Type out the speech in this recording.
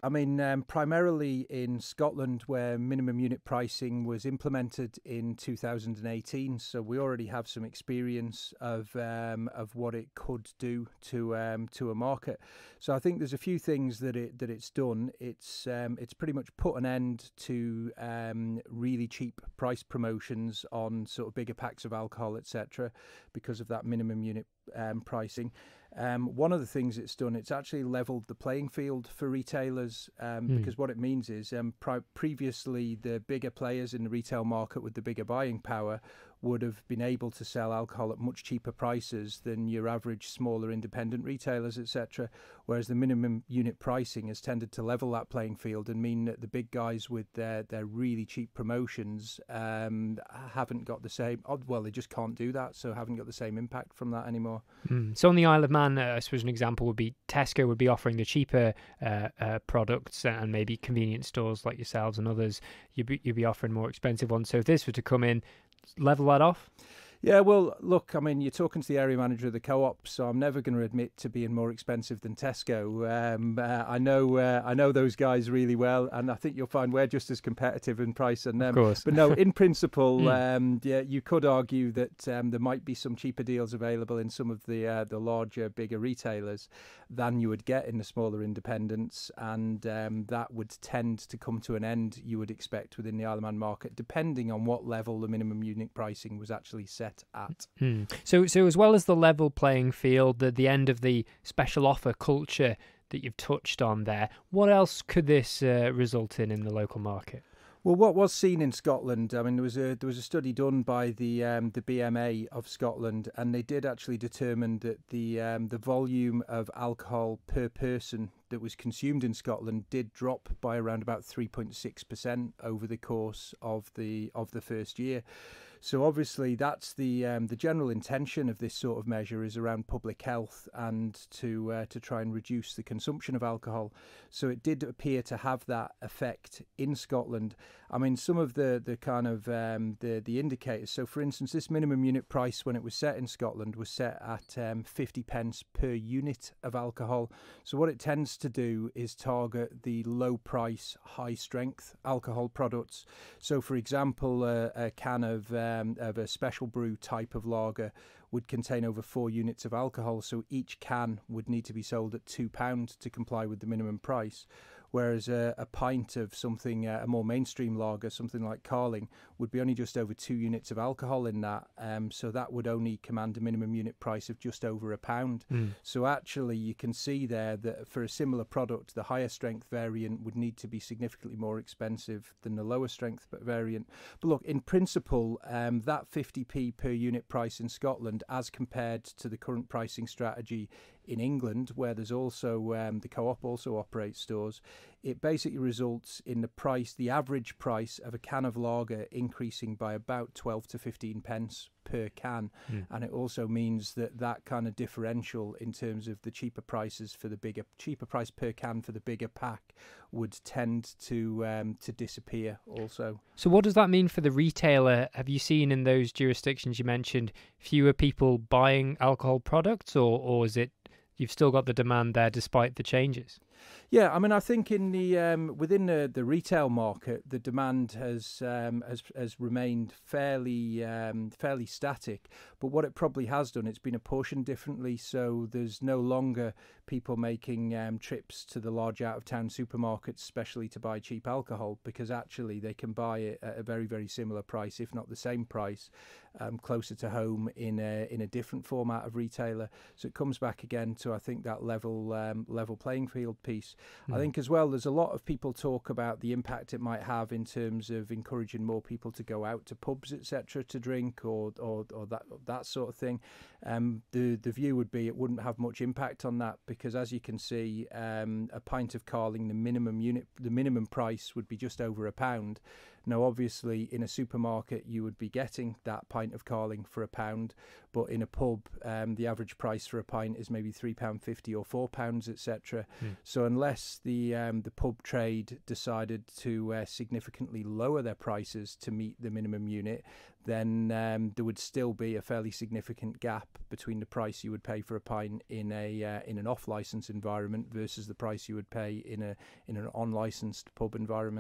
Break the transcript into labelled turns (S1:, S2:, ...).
S1: I mean, primarily in Scotland, where minimum unit pricing was implemented in 2018. So we already have some experience of what it could do to a market. So I think there's a few things that it's done. It's pretty much put an end to really cheap price promotions on sort of bigger packs of alcohol, etc., because of that minimum unit pricing. One of the things it's done, it's actually leveled the playing field for retailers, because what it means is previously the bigger players in the retail market with the bigger buying power would have been able to sell alcohol at much cheaper prices than your average smaller independent retailers, etc. Whereas the minimum unit pricing has tended to level that playing field and mean that the big guys with their really cheap promotions haven't got the same, well, they just can't do that, so haven't got the same impact from that anymore.
S2: So on the Isle of Man, I suppose an example would be Tesco would be offering the cheaper products, and maybe convenience stores like yourselves and others, you'd be offering more expensive ones. So if this were to come in, level that off?
S1: Yeah, well, look, I mean, you're talking to the area manager of the co-op, so I'm never going to admit to being more expensive than Tesco. I know those guys really well, and I think you'll find we're just as competitive in price than them.
S2: Of course.
S1: But no, in principle, yeah, you could argue that there might be some cheaper deals available in some of the larger, bigger retailers than you would get in the smaller independents, and that would tend to come to an end, you would expect, within the Isle of Man market, depending on what level the minimum unit pricing was actually set at.
S2: So as well as the level playing field, the end of the special offer culture that you've touched on there, what else could this result in the local market?
S1: Well, what was seen in Scotland, I mean, there was a study done by the BMA of Scotland, and they did actually determine that the volume of alcohol per person that was consumed in Scotland did drop by around about 3.6% over the course of the first year. So obviously that's the general intention of this sort of measure is around public health and to try and reduce the consumption of alcohol. So it did appear to have that effect in Scotland. I mean, some of the kind of the indicators. So for instance, this minimum unit price when it was set in Scotland was set at 50 pence per unit of alcohol. So what it tends to do is target the low price, high strength alcohol products. So for example, a can of a special brew type of lager would contain over 4 units of alcohol, so each can would need to be sold at £2 to comply with the minimum price. Whereas a pint of something, a more mainstream lager, something like Carling, would be only just over 2 units of alcohol in that. So that would only command a minimum unit price of just over £1. So actually you can see there that for a similar product, the higher strength variant would need to be significantly more expensive than the lower strength variant. But look, in principle, that 50p per unit price in Scotland, as compared to the current pricing strategy in England, where there's also the co-op also operates stores, it basically results in the average price of a can of lager increasing by about 12 to 15 pence per can. And it also means that kind of differential in terms of the cheaper prices for the cheaper price per can for the bigger pack would tend to disappear also.
S2: So what does that mean for the retailer? Have you seen in those jurisdictions you mentioned fewer people buying alcohol products, or is it you've still got the demand there despite the changes?
S1: Yeah, I mean, I think in the within the retail market, the demand has remained fairly static. But what it probably has done, it's been apportioned differently. So there's no longer people making trips to the large out of town supermarkets, especially to buy cheap alcohol, because actually they can buy it at a very, very similar price, if not the same price, closer to home in a different format of retailer. So it comes back again to, I think, that level playing field piece. I think as well, there's a lot of people talk about the impact it might have in terms of encouraging more people to go out to pubs, etc., to drink or that sort of thing. The view would be it wouldn't have much impact on that, because as you can see, a pint of Carling, the minimum price would be just over £1. Now, obviously, in a supermarket, you would be getting that pint of Carling for £1, but in a pub, the average price for a pint is maybe £3.50 or £4, etc. So unless the pub trade decided to significantly lower their prices to meet the minimum unit, then there would still be a fairly significant gap between the price you would pay for a pint in an off-license environment versus the price you would pay in an on-licensed pub environment.